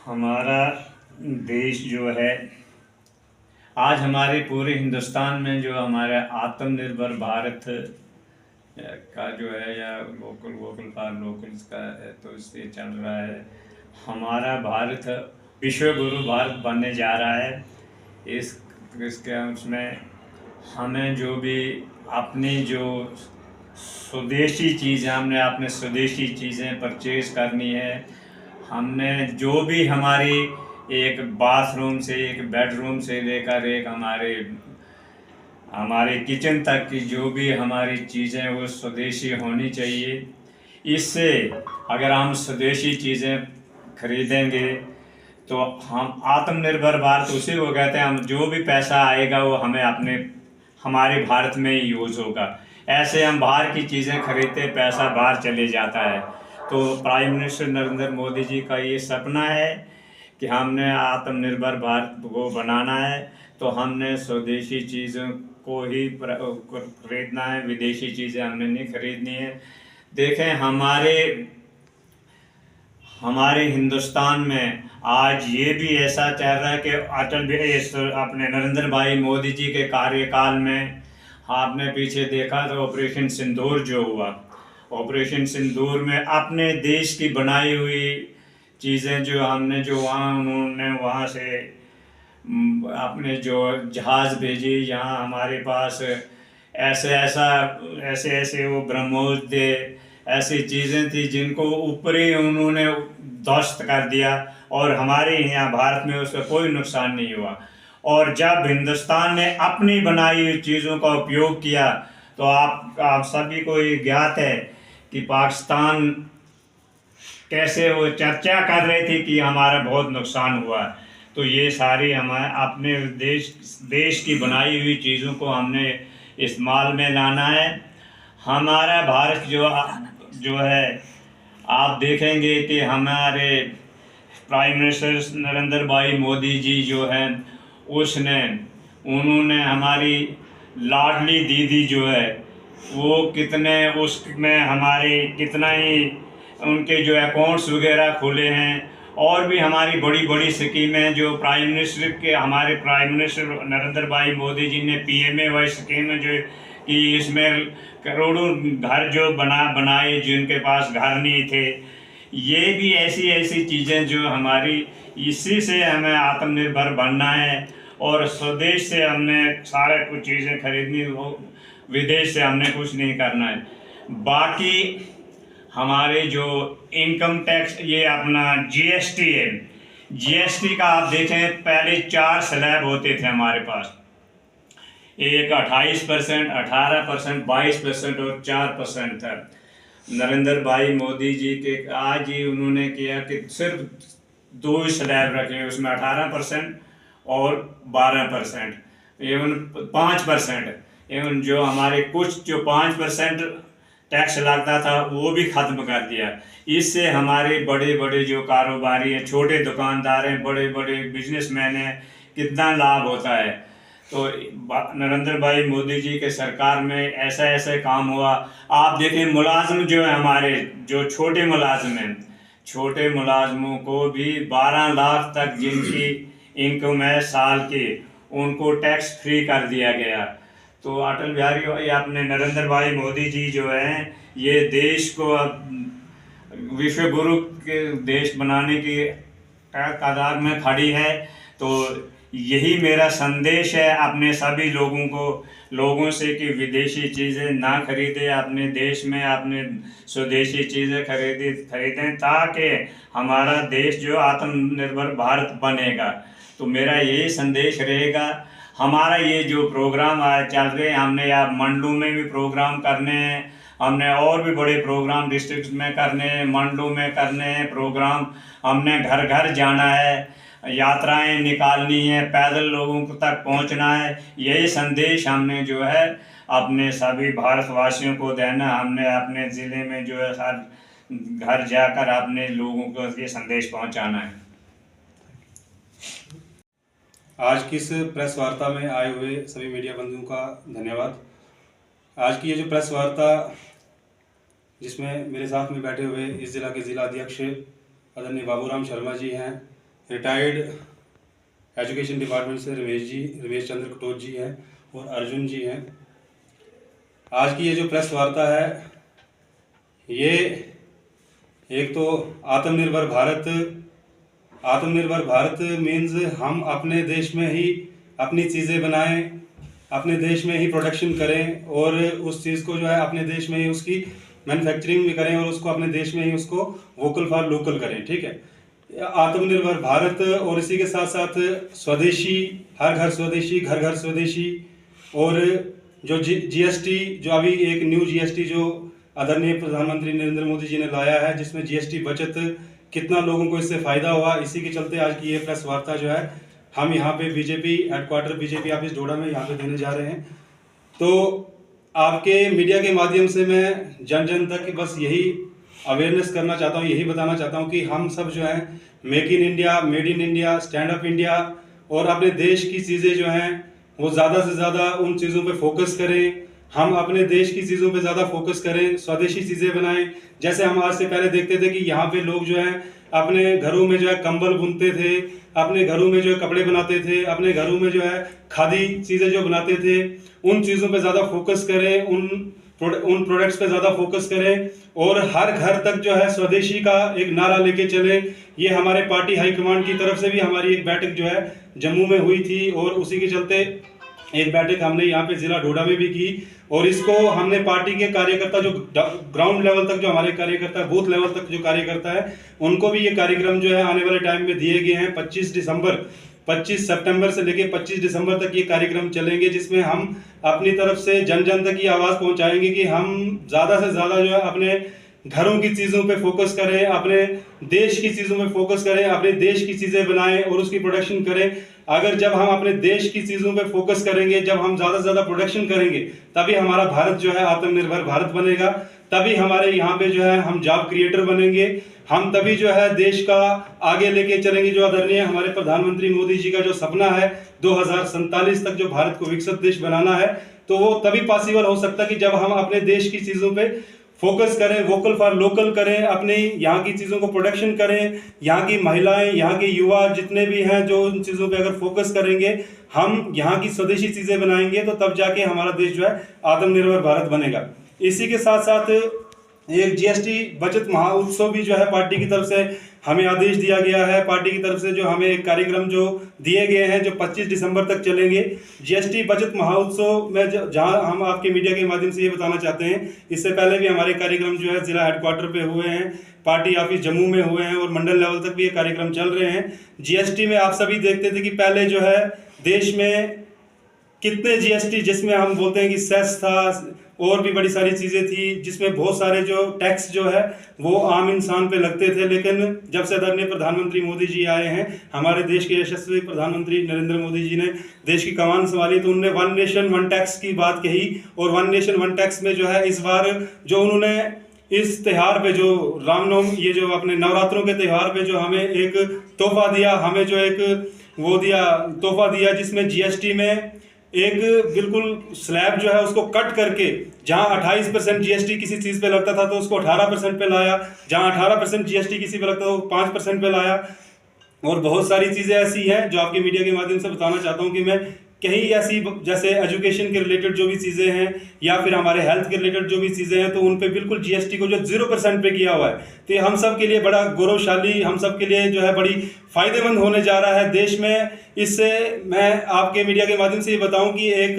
हमारा देश जो है आज हमारे पूरे हिंदुस्तान में जो हमारा आत्मनिर्भर भारत का जो है या वोकल वोकल फॉर लोकल्स का है, तो इससे चल रहा है। हमारा भारत विश्व गुरु भारत बनने जा रहा है। इसके उसमें हमें जो भी अपनी जो स्वदेशी चीज़ें हमने अपने स्वदेशी चीज़ें परचेज़ करनी है। हमने जो भी हमारी एक बाथरूम से एक बेडरूम से लेकर एक हमारे किचन तक की जो भी हमारी चीज़ें वो स्वदेशी होनी चाहिए। इससे अगर हम स्वदेशी चीज़ें खरीदेंगे तो हम आत्मनिर्भर भारत उसी को कहते हैं। हम जो भी पैसा आएगा वो हमारे भारत में ही यूज़ होगा। ऐसे हम बाहर की चीज़ें खरीदते पैसा बाहर चले जाता है। तो प्राइम मिनिस्टर नरेंद्र मोदी जी का ये सपना है कि हमने आत्मनिर्भर भारत को बनाना है, तो हमने स्वदेशी चीज़ों को ही खरीदना है, विदेशी चीज़ें हमने नहीं खरीदनी है। देखें हमारे हिंदुस्तान में आज ये भी ऐसा चल रहा है कि अपने नरेंद्र भाई मोदी जी के कार्यकाल में आपने पीछे देखा तो ऑपरेशन सिंदूर जो हुआ, ऑपरेशन सिंदूर में अपने देश की बनाई हुई चीज़ें जो उन्होंने वहाँ से अपने जो जहाज़ भेजे यहाँ हमारे पास ऐसे वो ब्रह्मोस थे, ऐसी चीज़ें थी जिनको ऊपर ही उन्होंने ध्वस्त कर दिया और हमारे यहाँ भारत में उसका कोई नुकसान नहीं हुआ। और जब हिंदुस्तान ने अपनी बनाई हुई चीज़ों का उपयोग किया तो आप सभी को ये ज्ञात है कि पाकिस्तान कैसे वो चर्चा कर रहे थे कि हमारा बहुत नुकसान हुआ। तो ये सारी हमारे अपने देश की बनाई हुई चीज़ों को हमने इस्तेमाल में लाना है। हमारा भारत जो है आप देखेंगे कि हमारे प्राइम मिनिस्टर नरेंद्र भाई मोदी जी जो हैं उन्होंने हमारी लाडली दीदी जो है वो उसमें हमारे कितना ही उनके जो अकाउंट्स वगैरह खुले हैं। और भी हमारी बड़ी बड़ी स्कीमें जो हमारे प्राइम मिनिस्टर नरेंद्र भाई मोदी जी ने PMAY स्कीम जो कि इसमें करोड़ों घर जो बनाए जिनके पास घर नहीं थे। ये भी ऐसी चीज़ें जो हमारी इसी से हमें आत्मनिर्भर बनना है और स्वदेश से हमने सारे कुछ चीज़ें खरीदनी हो, विदेश से हमने कुछ नहीं करना है। बाकी हमारे जो इनकम टैक्स ये अपना GST है, GST का आप देखें पहले 4 स्लैब होते थे हमारे पास, एक 28%, 18%, 22% और 4% था। नरेंद्र भाई मोदी जी के आज ही उन्होंने किया कि सिर्फ 2 स्लैब रखे, उसमें 18% और 12%, एवं 5%, एवं जो हमारे कुछ जो 5% टैक्स लगता था वो भी ख़त्म कर दिया। इससे हमारे बड़े बड़े जो कारोबारी हैं, छोटे दुकानदार हैं, बड़े बड़े बिजनेसमैन हैं, कितना लाभ होता है। तो नरेंद्र भाई मोदी जी के सरकार में ऐसा काम हुआ। आप देखें मुलाजिम जो है हमारे जो छोटे मुलाजिम हैं, छोटे मुलाजमों को भी 12 लाख तक जिनकी इनकम है साल की, उनको टैक्स फ्री कर दिया गया। तो अटल बिहारी अपने नरेंद्र भाई मोदी जी जो हैं ये देश को अब विश्व गुरु के देश बनाने की कगार में खड़ी है। तो यही मेरा संदेश है अपने सभी लोगों से कि विदेशी चीज़ें ना खरीदें, अपने देश में अपने स्वदेशी चीज़ें खरीदें ताकि हमारा देश जो आत्मनिर्भर भारत बनेगा। तो मेरा यही संदेश रहेगा। हमारा ये जो प्रोग्राम आज चल रहे हैं, हमने या मंडलों में भी प्रोग्राम करने हैं, हमने और भी बड़े प्रोग्राम डिस्ट्रिक्ट में करने हैं, मंडलों में करने हैं प्रोग्राम, हमने घर घर जाना है, यात्राएं निकालनी है, पैदल लोगों तक पहुंचना है। यही संदेश हमने जो है अपने सभी भारतवासियों को देना। हमने अपने ज़िले में जो है हर घर जाकर अपने लोगों को ये संदेश पहुंचाना है। आज की इस प्रेस वार्ता में आए हुए सभी मीडिया बंधुओं का धन्यवाद। आज की ये जो प्रेस वार्ता जिसमें मेरे साथ में बैठे हुए इस ज़िला के ज़िला अध्यक्ष आदरणीय बाबूराम शर्मा जी हैं, रिटायर्ड एजुकेशन डिपार्टमेंट से रमेश चंद्र कटोच जी हैं और अर्जुन जी हैं। आज की ये जो प्रेस वार्ता है, ये एक तो आत्मनिर्भर भारत मीन्स हम अपने देश में ही अपनी चीज़ें बनाएं, अपने देश में ही प्रोडक्शन करें और उस चीज़ को जो है अपने देश में ही उसकी मैन्युफैक्चरिंग भी करें और उसको अपने देश में ही उसको वोकल फॉर लोकल करें। ठीक है, आत्मनिर्भर भारत और इसी के साथ साथ स्वदेशी, हर घर स्वदेशी, घर घर स्वदेशी, और जो जीएसटी, जो अभी एक न्यू जीएसटी जो आदरणीय प्रधानमंत्री नरेंद्र मोदी जी ने लाया है, जिसमें जीएसटी बचत कितना लोगों को इससे फायदा हुआ, इसी के चलते आज की ये प्रेस वार्ता जो है हम यहाँ पे बीजेपी हेडक्वार्टर, बीजेपी ऑफिस डोडा में यहाँ पे देने जा रहे हैं। तो आपके मीडिया के माध्यम से मैं जन जन तक बस यही अवेयरनेस करना चाहता हूँ, यही बताना चाहता हूँ कि हम सब जो है make in India, made in India, stand up India और अपने देश की चीज़ें जो हैं वो ज़्यादा से ज़्यादा उन चीज़ों पे फोकस करें। हम अपने देश की चीज़ों पे ज़्यादा फोकस करें, स्वदेशी चीज़ें बनाएं। जैसे हम आज से पहले देखते थे कि यहाँ पे लोग जो है अपने घरों में जो है कंबल बुनते थे, अपने घरों में जो है कपड़े बनाते थे, अपने घरों में जो है खादी चीज़ें जो बनाते थे, उन चीज़ों पे ज़्यादा फोकस करें, उन प्रोडक्ट्स पे ज़्यादा फोकस करें और हर घर तक जो है स्वदेशी का एक नारा लेके चलें। ये हमारे पार्टी हाईकमांड की तरफ से भी हमारी एक बैठक जो है जम्मू में हुई थी और उसी के चलते एक बैठक हमने यहाँ पे जिला डोडा में भी की और इसको हमने पार्टी के कार्यकर्ता जो ग्राउंड लेवल तक जो हमारे कार्यकर्ता है, बूथ लेवल तक जो कार्यकर्ता है, उनको भी ये कार्यक्रम जो है आने वाले टाइम में दिए गए हैं। 25 सितंबर से लेके 25 दिसंबर तक ये कार्यक्रम चलेंगे, जिसमें हम अपनी तरफ से जन जन तक ये आवाज़ पहुंचाएंगे कि हम ज़्यादा से ज़्यादा जो है अपने घरों की चीज़ों पे फोकस करें, अपने देश की चीज़ों पे फोकस करें, अपने देश की चीज़ें बनाएं और उसकी प्रोडक्शन करें। अगर जब हम अपने देश की चीज़ों पे फोकस करेंगे, जब हम ज़्यादा से ज़्यादा प्रोडक्शन करेंगे, तभी हमारा भारत जो है आत्मनिर्भर भारत बनेगा, तभी हमारे यहाँ पे जो है हम जॉब क्रिएटर बनेंगे, हम तभी जो है देश का आगे लेके चलेंगे। जो आदरणीय हमारे प्रधानमंत्री मोदी जी का जो सपना है 2047 तक जो भारत को विकसित देश बनाना है, तो वो तभी पॉसिबल हो सकता है कि जब हम अपने देश की चीज़ों पे फोकस करें, वोकल फॉर लोकल करें, अपने यहाँ की चीज़ों को प्रोडक्शन करें। यहाँ की महिलाएं, यहाँ के युवा जितने भी हैं जो उन चीज़ों पे अगर फोकस करेंगे, हम यहाँ की स्वदेशी चीज़ें बनाएंगे, तो तब जाके हमारा देश जो है आत्मनिर्भर भारत बनेगा। इसी के साथ साथ एक जीएसटी बचत महाउत्सव भी जो है पार्टी की तरफ से हमें आदेश दिया गया है। पार्टी की तरफ से जो हमें एक कार्यक्रम जो दिए गए हैं जो 25 दिसंबर तक चलेंगे, जीएसटी बचत महाउत्सव में जहां हम आपके मीडिया के माध्यम से ये बताना चाहते हैं, इससे पहले भी हमारे कार्यक्रम जो है जिला हेडक्वार्टर पे हुए हैं, पार्टी ऑफिस जम्मू में हुए हैं और मंडल लेवल तक भी ये कार्यक्रम चल रहे हैं। जीएसटी में आप सभी देखते थे कि पहले जो है देश में कितने जीएसटी, जिसमें हम बोलते हैं कि सेस था और भी बड़ी सारी चीज़ें थी, जिसमें बहुत सारे जो टैक्स जो है वो आम इंसान पे लगते थे। लेकिन जब से आदरणीय प्रधानमंत्री मोदी जी आए हैं, हमारे देश के यशस्वी प्रधानमंत्री नरेंद्र मोदी जी ने देश की कमान संभाली, तो उन्होंने 1 नेशन 1 टैक्स की बात कही और 1 नेशन 1 टैक्स में जो है इस बार जो उन्होंने इस त्यौहार पे जो रामनवमी, ये जो अपने नवरात्रों के त्यौहार पे जो हमें एक तोहफा दिया, हमें जो एक वो दिया तोहफा दिया, जिसमें जीएसटी में एक बिल्कुल स्लैब जो है उसको कट करके जहां 28% जीएसटी किसी चीज़ पे लगता था तो उसको 18% पे लाया, जहां 18% जीएसटी किसी पे लगता था वो 5% पे लाया। और बहुत सारी चीज़ें ऐसी हैं जो आपके मीडिया के माध्यम से बताना चाहता हूं कि मैं कहीं ऐसी, जैसे एजुकेशन के रिलेटेड जो भी चीज़ें हैं या फिर हमारे हेल्थ के रिलेटेड जो भी चीज़ें हैं, तो उन पे बिल्कुल जीएसटी को जो 0% पे किया हुआ है, तो ये हम सब के लिए बड़ा गौरवशाली, हम सब के लिए जो है बड़ी फायदेमंद होने जा रहा है देश में। इससे मैं आपके मीडिया के माध्यम से ये बताऊं कि एक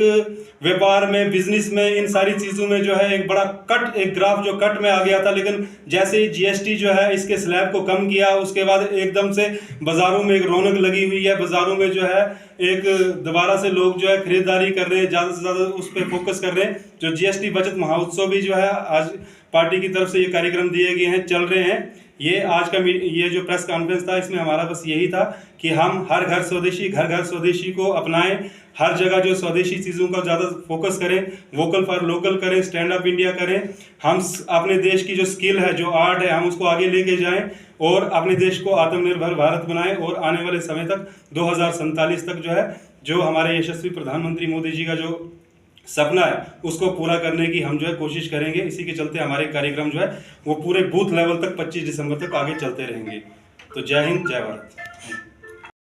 व्यापार में, बिजनेस में, इन सारी चीज़ों में जो है एक बड़ा कट, एक ग्राफ जो कट में आ गया था, लेकिन जैसे ही जीएसटी जो है इसके स्लैब को कम किया, उसके बाद एकदम से बाज़ारों में एक रौनक लगी हुई है। बाज़ारों में जो है एक दोबारा से लोग जो है खरीदारी कर रहे हैं, ज़्यादा से ज़्यादा उस पर फोकस कर रहे हैं। जो जीएसटी बचत महाउत्सव भी जो है आज पार्टी की तरफ से ये कार्यक्रम दिए गए हैं, चल रहे हैं। ये आज का ये जो प्रेस कॉन्फ्रेंस था, इसमें हमारा बस यही था कि हम हर घर स्वदेशी, घर घर स्वदेशी को अपनाएं, हर जगह जो स्वदेशी चीज़ों का ज़्यादा फोकस करें, वोकल फॉर लोकल करें, स्टैंड अप इंडिया करें। हम अपने देश की जो स्किल है, जो आर्ट है, हम उसको आगे लेके जाएं और अपने देश को आत्मनिर्भर भारत बनाएं और आने वाले समय तक 2047 तक जो है, जो हमारे यशस्वी प्रधानमंत्री मोदी जी का जो सपना है उसको पूरा करने की हम जो है कोशिश करेंगे। इसी के चलते हमारे कार्यक्रम जो है वो पूरे बूथ लेवल तक 25 दिसंबर तक आगे चलते रहेंगे। तो जय हिंद, जय भारत।